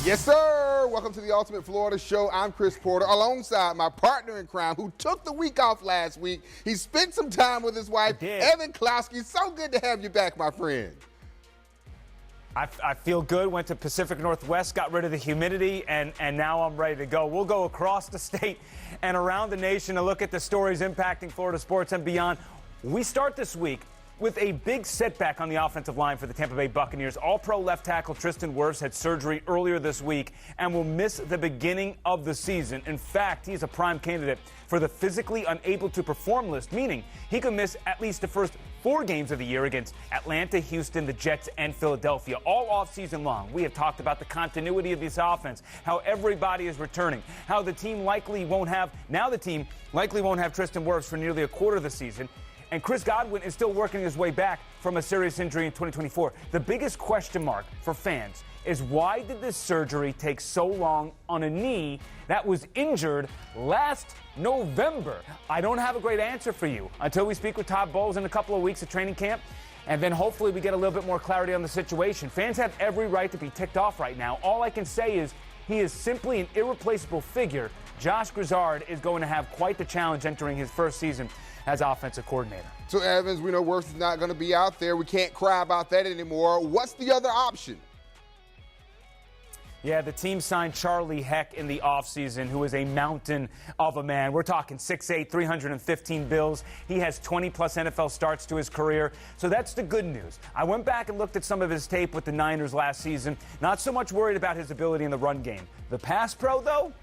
Yes, sir. Welcome to the Ultimate Florida Show. I'm Chris Porter, alongside my partner in crime, who took the week off last week. He spent some time with his wife, Evan Closky. So good to have you back, my friend. I feel good. Went to Pacific Northwest, got rid of the humidity, and now I'm ready to go. We'll go across the state and around the nation to look at the stories impacting Florida sports and beyond. We start this week with a big setback on the offensive line for the Tampa Bay Buccaneers. All-pro left tackle Tristan Wirfs had surgery earlier this week and will miss the beginning of the season. In fact, he's a prime candidate for the physically unable to perform list, meaning he could miss at least the first 4 games of the year against Atlanta, Houston, the Jets, and Philadelphia. All offseason long, we have talked about the continuity of this offense, how everybody is returning, how the team likely won't have Tristan Wirfs for nearly a quarter of the season. And Chris Godwin is still working his way back from a serious injury in 2024. The biggest question mark for fans is, why did this surgery take so long on a knee that was injured last November? I don't have a great answer for you until we speak with Todd Bowles in a couple of weeks at training camp. And then hopefully we get a little bit more clarity on the situation. Fans have every right to be ticked off right now. All I can say is he is simply an irreplaceable figure. Josh Grizzard is going to have quite the challenge entering his first season as offensive coordinator. So, Evans, we know Wirfs is not going to be out there. We can't cry about that anymore. What's the other option? Yeah, the team signed Charlie Heck in the offseason, who is a mountain of a man. We're talking 6'8", 315 bills. He has 20-plus NFL starts to his career. So that's the good news. I went back and looked at some of his tape with the Niners last season. Not so much worried about his ability in the run game. The pass pro, though,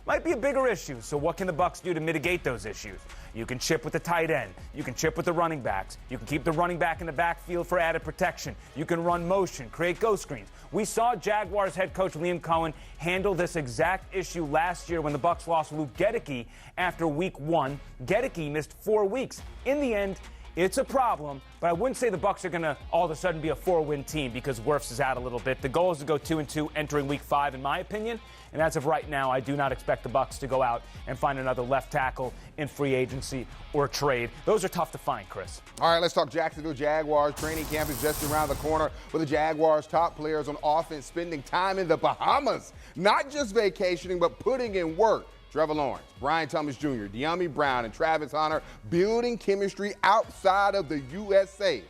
might be a bigger issue. So what can the Bucs do to mitigate those issues? You can chip with the tight end. You can chip with the running backs. You can keep the running back in the backfield for added protection. You can run motion, create ghost screens. We saw Jaguars head coach Liam Cohen handle this exact issue last year when the Bucs lost Luke Gedeke after week 1. Gedeke missed 4 weeks. In the end, it's a problem, but I wouldn't say the Bucs are going to all of a sudden be a 4-win team because Wirfs is out a little bit. The goal is to go 2-2 entering week 5, in my opinion. And as of right now, I do not expect the Bucs to go out and find another left tackle in free agency or trade. Those are tough to find, Chris. All right, let's talk Jacksonville Jaguars. Training camp is just around the corner with the Jaguars' top players on offense spending time in the Bahamas. Not just vacationing, but putting in work. Trevor Lawrence, Brian Thomas Jr., De'Ami Brown, and Travis Hunter building chemistry outside of the USA.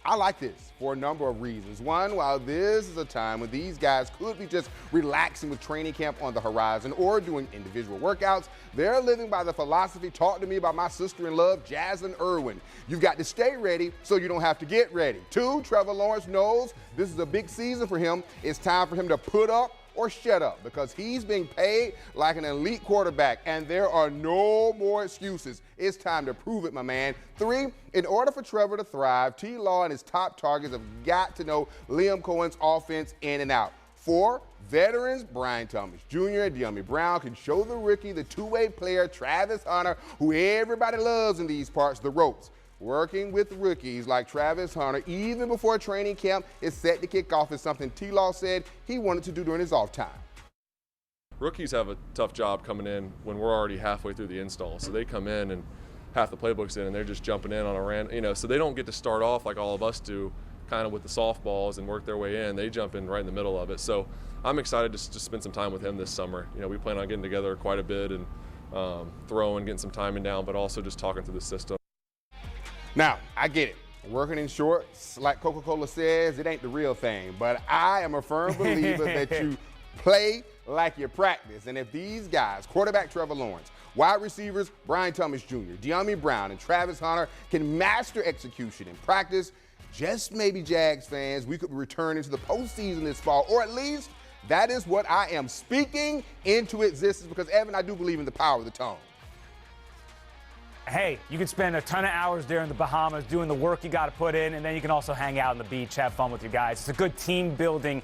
I like this for a number of reasons. One, while this is a time when these guys could be just relaxing with training camp on the horizon or doing individual workouts, they're living by the philosophy taught to me by my sister-in-law, Jaslyn Irwin. You've got to stay ready so you don't have to get ready. 2, Trevor Lawrence knows this is a big season for him. It's time for him to put up or shut up, because he's being paid like an elite quarterback, and there are no more excuses. It's time to prove it, my man. 3, in order for Trevor to thrive, T-Law and his top targets have got to know Liam Cohen's offense in and out. 4, veterans Brian Thomas Jr. and De'Ami Brown can show the rookie, the two-way player Travis Hunter, who everybody loves in these parts, the ropes. Working with rookies like Travis Hunter, even before training camp is set to kick off, is something T-Law said he wanted to do during his off time. Rookies have a tough job coming in when we're already halfway through the install. So they come in and half the playbook's in and they're just jumping in on a random, so they don't get to start off like all of us do, kind of with the softballs and work their way in. They jump in right in the middle of it. So I'm excited to spend some time with him this summer. We plan on getting together quite a bit and throwing, getting some timing down, but also just talking through the system. Now, I get it. Working in shorts, like Coca-Cola says, it ain't the real thing. But I am a firm believer that you play like you practice. And if these guys, quarterback Trevor Lawrence, wide receivers Brian Thomas Jr., De'Ami Brown, and Travis Hunter can master execution in practice, just maybe Jags fans, we could return into the postseason this fall, or at least that is what I am speaking into existence, because, Evan, I do believe in the power of the tongue. Hey, you can spend a ton of hours there in the Bahamas doing the work you got to put in, and then you can also hang out on the beach, have fun with your guys. It's a good team building,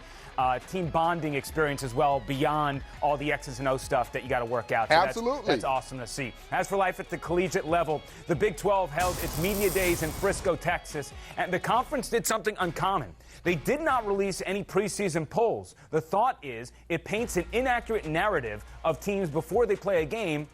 team bonding experience as well, beyond all the X's and O's stuff that you got to work out. So absolutely. That's awesome to see. As for life at the collegiate level, the Big 12 held its media days in Frisco, Texas, and the conference did something uncommon. They did not release any preseason polls. The thought is it paints an inaccurate narrative of teams before they play a game,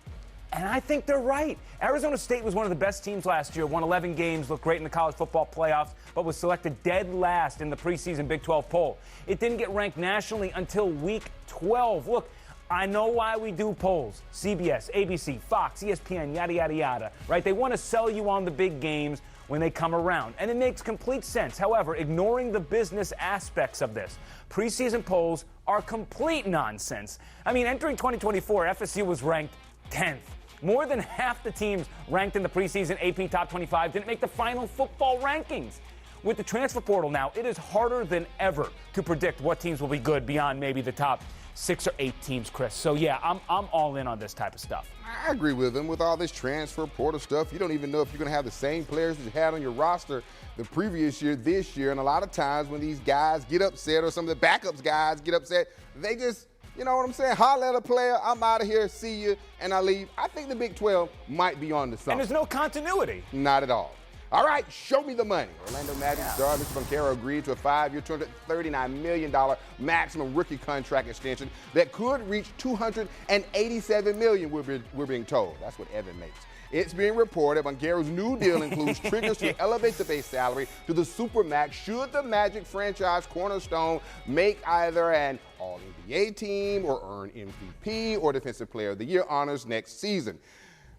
And I think they're right. Arizona State was one of the best teams last year, won 11 games, looked great in the college football playoffs, but was selected dead last in the preseason Big 12 poll. It didn't get ranked nationally until week 12. Look, I know why we do polls. CBS, ABC, Fox, ESPN, yada, yada, yada, right? They want to sell you on the big games when they come around, and it makes complete sense. However, ignoring the business aspects of this, preseason polls are complete nonsense. I mean, entering 2024, FSU was ranked 10th. More than half the teams ranked in the preseason AP Top 25 didn't make the final football rankings. With the transfer portal now, it is harder than ever to predict what teams will be good beyond maybe the top 6 or 8 teams, Chris. So, yeah, I'm all in on this type of stuff. I agree with him. With all this transfer portal stuff, you don't even know if you're going to have the same players that you had on your roster the previous year, this year. And a lot of times when these guys get upset, or some of the backups guys get upset, they just, you know what I'm saying, holler at a player, I'm out of here, see you, and I leave. I think the Big 12 might be on to something. And there's no continuity. Not at all. All right, show me the money. Orlando Magic star Mr. Banchero agreed to a 5-year, $239 million maximum rookie contract extension that could reach $287 million, we're being told. That's what Evan makes. It's being reported Banchero's new deal includes triggers to elevate the base salary to the Supermax should the Magic franchise cornerstone make either an All-NBA team or earn MVP or Defensive Player of the Year honors next season.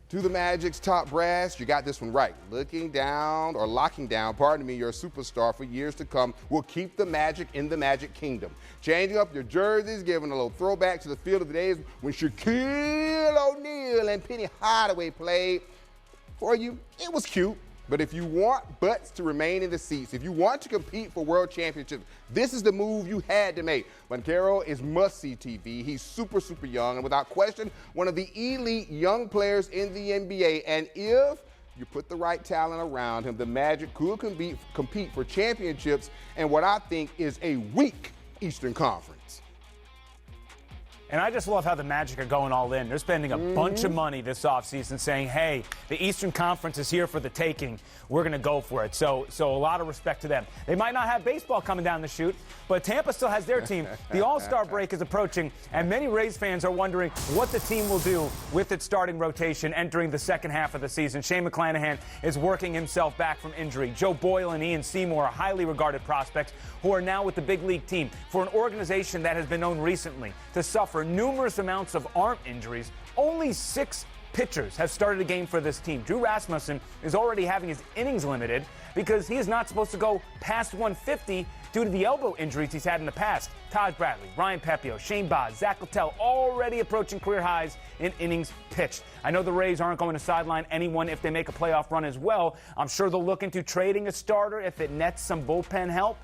To the Magic's top brass, you got this one right. Locking down, your superstar for years to come will keep the Magic in the Magic Kingdom. Changing up your jerseys, giving a little throwback to the field of the days when Shaquille O'Neal and Penny Hardaway played for you. It was cute. But if you want butts to remain in the seats, if you want to compete for world championships, this is the move you had to make. Banchero is must-see TV. He's super, super young, and without question, one of the elite young players in the NBA. And if you put the right talent around him, the Magic could compete for championships and what I think is a weak Eastern Conference. And I just love how the Magic are going all in. They're spending a bunch of money this offseason saying, hey, the Eastern Conference is here for the taking. We're going to go for it. So a lot of respect to them. They might not have baseball coming down the chute, but Tampa still has their team. The All-Star break is approaching, and many Rays fans are wondering what the team will do with its starting rotation entering the second half of the season. Shane McClanahan is working himself back from injury. Joe Boyle and Ian Seymour are highly regarded prospects who are now with the big league team. For an organization that has been known recently to suffer numerous amounts of arm injuries, only 6 pitchers have started a game for this team. Drew Rasmussen is already having his innings limited because he is not supposed to go past 150 due to the elbow injuries he's had in the past. Taj Bradley, Ryan Pepio, Shane Baz, Zach Littell already approaching career highs in innings pitched. I know the Rays aren't going to sideline anyone if they make a playoff run as well. I'm sure they'll look into trading a starter if it nets some bullpen help.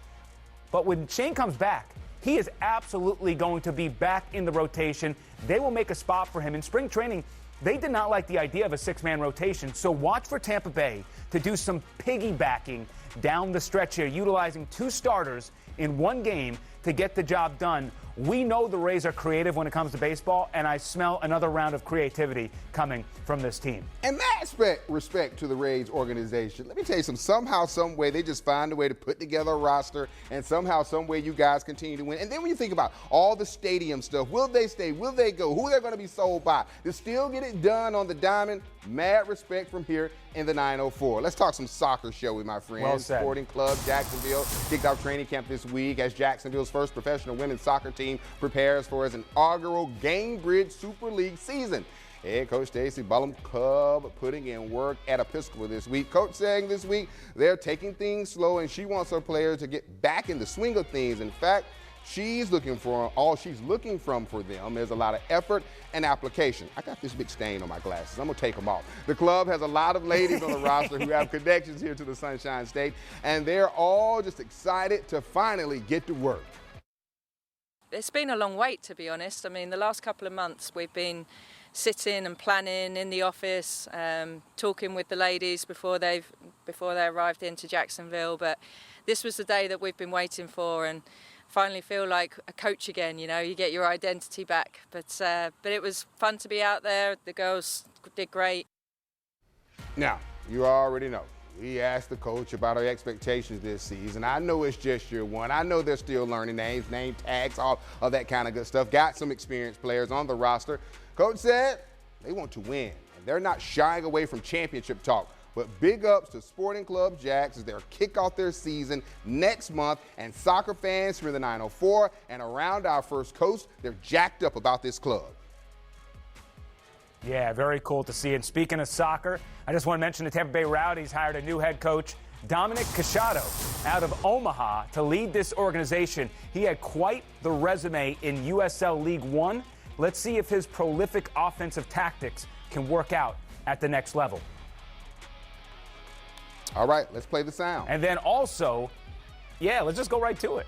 But when Shane comes back, he is absolutely going to be back in the rotation. They will make a spot for him. In spring training, they did not like the idea of a 6-man rotation, so watch for Tampa Bay to do some piggybacking down the stretch here, utilizing 2 starters in one game to get the job done. We know the Rays are creative when it comes to baseball, and I smell another round of creativity coming from this team. And that respect to the Rays organization, let me tell you something. Somehow, some way, they just find a way to put together a roster, and somehow, some way, you guys continue to win. And then when you think about all the stadium stuff, will they stay? Will they go? Who they're going to be sold by? To still get it done on the diamond, mad respect from here in the 904. Let's talk some soccer, shall we, my friends? Well said. Sporting Club Jacksonville kicked off training camp this week as Jacksonville's first professional women's soccer team prepares for its inaugural Gainbridge Super League season. Head coach Stacey Bullum Cub putting in work at Episcopal this week. Coach saying this week they're taking things slow and she wants her players to get back in the swing of things. In fact, all she's looking from for them is a lot of effort and application. I got this big stain on my glasses. I'm going to take them off. The club has a lot of ladies on the roster who have connections here to the Sunshine State, and they're all just excited to finally get to work. It's been a long wait, to be honest. I mean, the last couple of months we've been sitting and planning in the office, talking with the ladies before they arrived into Jacksonville. But this was the day that we've been waiting for, and finally feel like a coach again. You know, you get your identity back. But it was fun to be out there. The girls did great. Now, you already know. We asked the coach about our expectations this season. I know it's just year one. I know they're still learning names, name tags, all of that kind of good stuff. Got some experienced players on the roster. Coach said they want to win. And they're not shying away from championship talk. But big ups to Sporting Club Jags as they'll kick off their season next month. And soccer fans from the 904 and around our first coast, they're jacked up about this club. Yeah, very cool to see. And speaking of soccer, I just want to mention the Tampa Bay Rowdies hired a new head coach, Dominic Casciato, out of Omaha to lead this organization. He had quite the resume in USL League One. Let's see if his prolific offensive tactics can work out at the next level. All right, let's play the sound. And then also, yeah, let's just go right to it.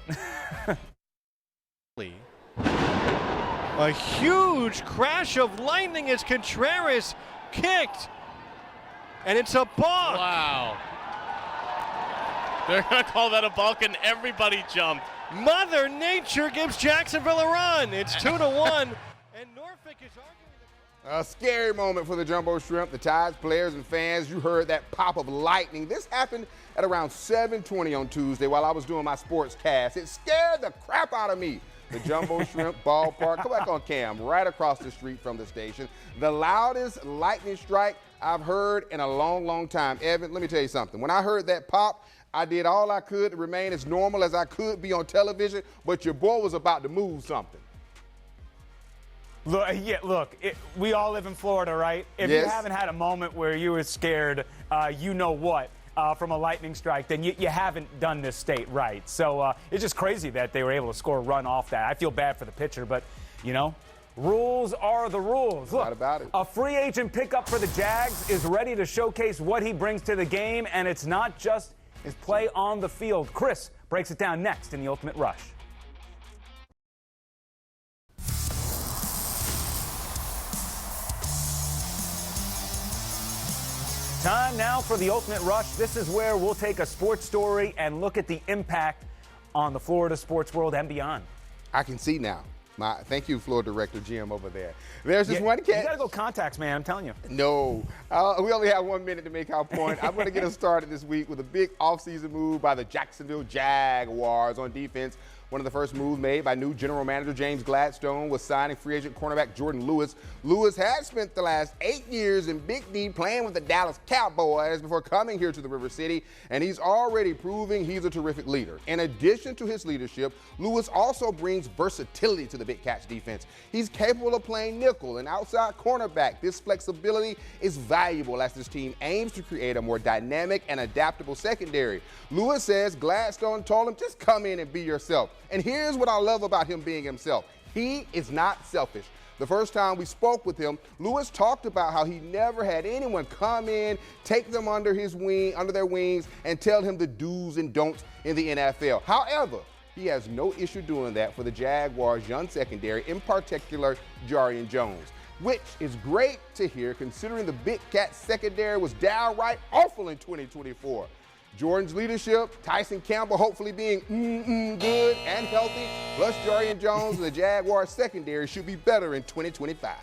A huge crash of lightning as Contreras kicked. And it's a balk. Wow. They're going to call that a balk, and everybody jumped. Mother Nature gives Jacksonville a run. It's 2-1. And Norfolk is arguing. A scary moment for the Jumbo Shrimp. The Tides players and fans, you heard that pop of lightning. This happened at around 7:20 on Tuesday while I was doing my sports cast. It scared the crap out of me. The Jumbo Shrimp ballpark, come back on cam, right across the street from the station. The loudest lightning strike I've heard in a long, long time. Evan, let me tell you something. When I heard that pop, I did all I could to remain as normal as I could be on television, but your boy was about to move something. Look, we all live in Florida, right? If Yes. you haven't had a moment where you were scared, you know what, from a lightning strike, then you haven't done this state right. So it's just crazy that they were able to score a run off that. I feel bad for the pitcher, but, you know, rules are the rules. Look, Not about it. A free agent pickup for the Jags is ready to showcase what he brings to the game, and it's not just his play on the field. Chris breaks it down next in The Ultimate Rush. Time now for The Ultimate Rush. This is where we'll take a sports story and look at the impact on the Florida sports world and beyond. I can see now. Thank you, Floor Director Jim over there. There's this one cat. You got to go contacts, man. I'm telling you. No. We only have 1 minute to make our point. I'm going to get us started this week with a big offseason move by the Jacksonville Jaguars on defense. One of the first moves made by new general manager James Gladstone was signing free agent cornerback Jordan Lewis. Lewis has spent the last 8 years in Big D playing with the Dallas Cowboys before coming here to the River City, and he's already proving he's a terrific leader. In addition to his leadership, Lewis also brings versatility to the Big Cats defense. He's capable of playing nickel and outside cornerback. This flexibility is valuable as this team aims to create a more dynamic and adaptable secondary. Lewis says Gladstone told him, just come in and be yourself. And here's what I love about him being himself. He is not selfish. The first time we spoke with him, Lewis talked about how he never had anyone come in, take them under their wings, and tell him the do's and don'ts in the NFL. However, he has no issue doing that for the Jaguars' young secondary, in particular, Jarian Jones, which is great to hear considering the Big Cat secondary was downright awful in 2024. Jordan's leadership, Tyson Campbell hopefully being good and healthy, plus Jarian Jones and the Jaguars secondary should be better in 2025.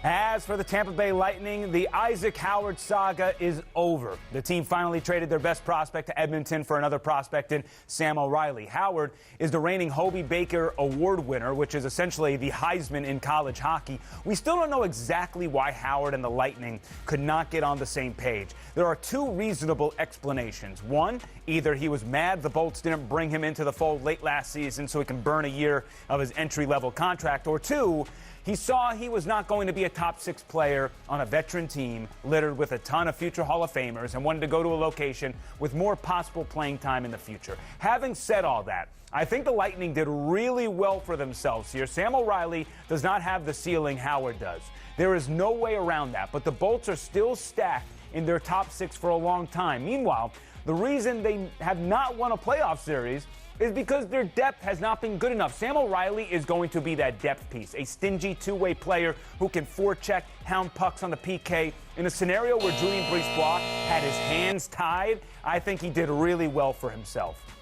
As for the Tampa Bay Lightning, the Isaac Howard saga is over. The team finally traded their best prospect to Edmonton for another prospect in Sam O'Reilly. Howard is the reigning Hobie Baker Award winner, which is essentially the Heisman in college hockey. We still don't know exactly why Howard and the Lightning could not get on the same page. There are two reasonable explanations. One, either he was mad the Bolts didn't bring him into the fold late last season so he can burn a year of his entry-level contract, or two, he saw he was not going to be a top 6 player on a veteran team littered with a ton of future Hall of Famers and wanted to go to a location with more possible playing time in the future. Having said all that, I think the Lightning did really well for themselves here. Sam O'Reilly does not have the ceiling Howard does. There is no way around that, but the Bolts are still stacked in their top 6 for a long time. Meanwhile, the reason they have not won a playoff series is because their depth has not been good enough. Sam O'Reilly is going to be that depth piece, a stingy two-way player who can forecheck, hound pucks on the PK. In a scenario where Julien Brisebois had his hands tied, I think he did really well for himself.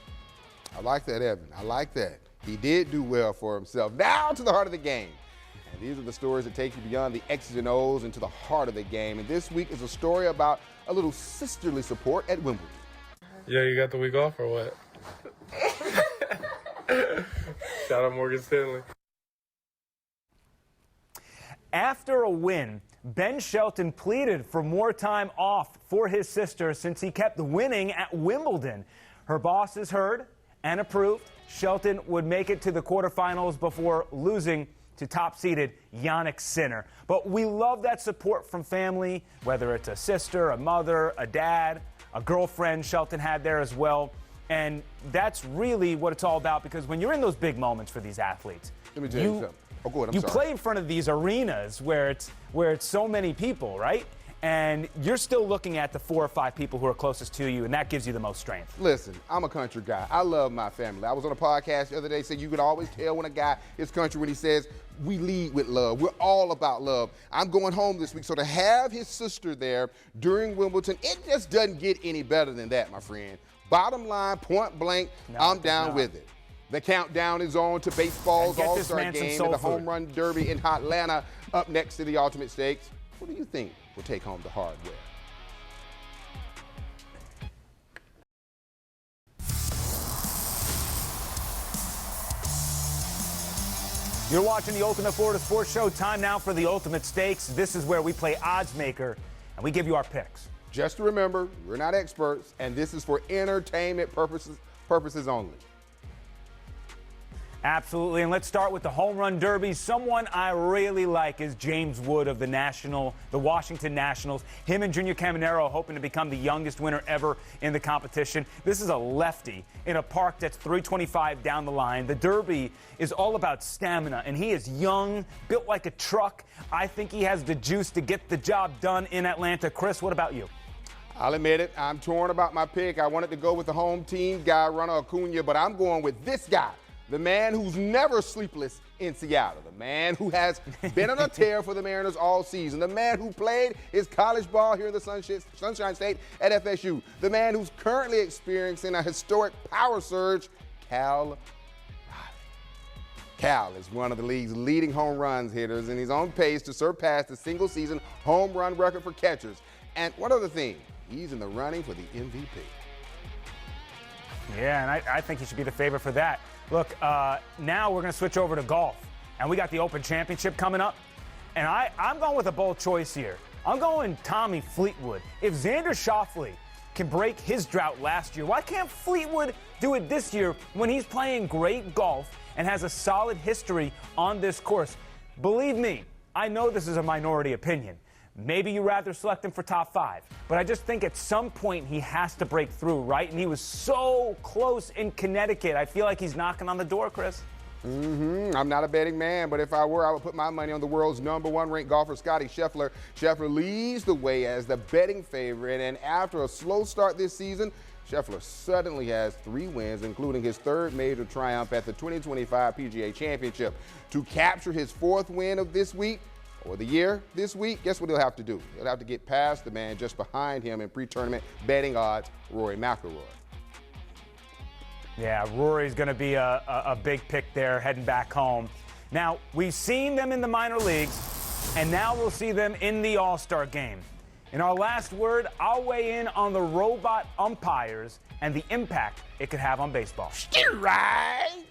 I like that, Evan. I like that. He did do well for himself. Now to the heart of the game. And these are the stories that take you beyond the X's and O's into the heart of the game. And this week is a story about a little sisterly support at Wimbledon. Yeah, you got the week off or what? Shout out Morgan Stanley. After a win, Ben Shelton pleaded for more time off for his sister since he kept winning at Wimbledon. Her bosses heard and approved Shelton would make it to the quarterfinals before losing to top-seeded Jannik Sinner. But we love that support from family, whether it's a sister, a mother, a dad, a girlfriend Shelton had there as well. And that's really what it's all about, because when you're in those big moments for these athletes, let me tell you something. Oh, go ahead. You play in front of these arenas where it's so many people, right? And you're still looking at the 4 or 5 people who are closest to you, and that gives you the most strength. Listen, I'm a country guy. I love my family. I was on a podcast the other day saying you can always tell when a guy is country when he says, we lead with love. We're all about love. I'm going home this week, so to have his sister there during Wimbledon, it just doesn't get any better than that, my friend. Bottom line, point blank, I'm down with it. The countdown is on to baseball's All-Star Game and the Home Run Derby in Atlanta up next to the Ultimate Stakes. What do you think will take home the hardware? You're watching the Ultimate Florida Sports Show. Time now for the Ultimate Stakes. This is where we play odds maker, and we give you our picks. Just to remember, we're not experts, and this is for entertainment purposes only. Absolutely, and let's start with the Home Run Derby. Someone I really like is James Wood of the Washington Nationals. Him and Junior Caminero hoping to become the youngest winner ever in the competition. This is a lefty in a park that's 325 down the line. The Derby is all about stamina, and he is young, built like a truck. I think he has the juice to get the job done in Atlanta. Chris, what about you? I'll admit it, I'm torn about my pick. I wanted to go with the home team guy, Ronald Acuna, but I'm going with this guy. The man who's never sleepless in Seattle. The man who has been on a tear for the Mariners all season. The man who played his college ball here in the Sunshine State at FSU. The man who's currently experiencing a historic power surge, Cal Raleigh. Cal is one of the league's leading home runs hitters, and he's on pace to surpass the single-season home run record for catchers. And one other thing, he's in the running for the MVP. Yeah, and I think he should be the favorite for that. Look, now we're going to switch over to golf, and we got the Open Championship coming up, and I'm going with a bold choice here. I'm going Tommy Fleetwood. If Xander Schauffele can break his drought last year, why can't Fleetwood do it this year when he's playing great golf and has a solid history on this course? Believe me, I know this is a minority opinion. Maybe you'd rather select him for top 5. But I just think at some point he has to break through, right? And he was so close in Connecticut. I feel like he's knocking on the door, Chris. I'm not a betting man, but if I were, I would put my money on the world's #1 ranked golfer, Scotty Scheffler. Scheffler leads the way as the betting favorite, and after a slow start this season, Scheffler suddenly has 3 wins, including his 3rd major triumph at the 2025 PGA Championship. To capture his 4th win of this week, or the year this week, guess what he'll have to do? He'll have to get past the man just behind him in pre-tournament betting odds, Rory McIlroy. Yeah, Rory's going to be a big pick there heading back home. Now, we've seen them in the minor leagues, and now we'll see them in the All-Star game. In our last word, I'll weigh in on the robot umpires and the impact it could have on baseball. Right.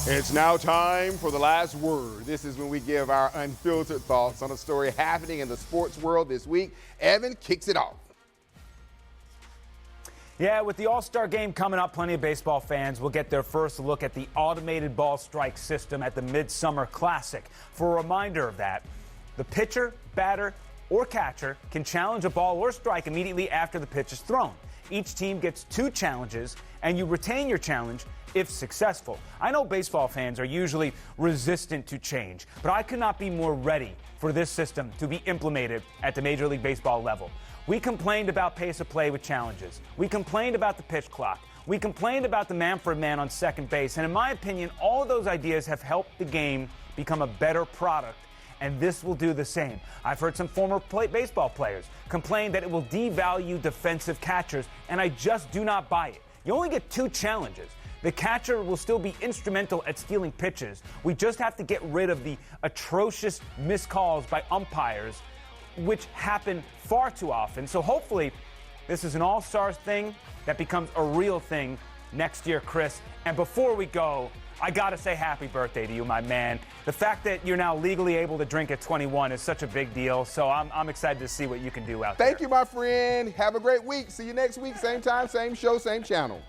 It's now time for the last word. This is when we give our unfiltered thoughts on a story happening in the sports world this week. Evan kicks it off. Yeah, with the All-Star game coming up, plenty of baseball fans will get their first look at the automated ball strike system at the Midsummer Classic. For a reminder of that, the pitcher, batter, or catcher can challenge a ball or strike immediately after the pitch is thrown. Each team gets 2 challenges, and you retain your challenge if successful. I know baseball fans are usually resistant to change, but I could not be more ready for this system to be implemented at the Major League Baseball level. We complained about pace of play with challenges. We complained about the pitch clock. We complained about the Manfred man on second base. And in my opinion, all of those ideas have helped the game become a better product, and this will do the same. I've heard some former baseball players complain that it will devalue defensive catchers, and I just do not buy it. You only get 2 challenges. The catcher will still be instrumental at stealing pitches. We just have to get rid of the atrocious missed calls by umpires, which happen far too often. So hopefully this is an all-stars thing that becomes a real thing next year, Chris. And before we go, I got to say happy birthday to you, my man. The fact that you're now legally able to drink at 21 is such a big deal, so I'm excited to see what you can do out there. Thank you, my friend. Have a great week. See you next week. Same time, same show, same channel.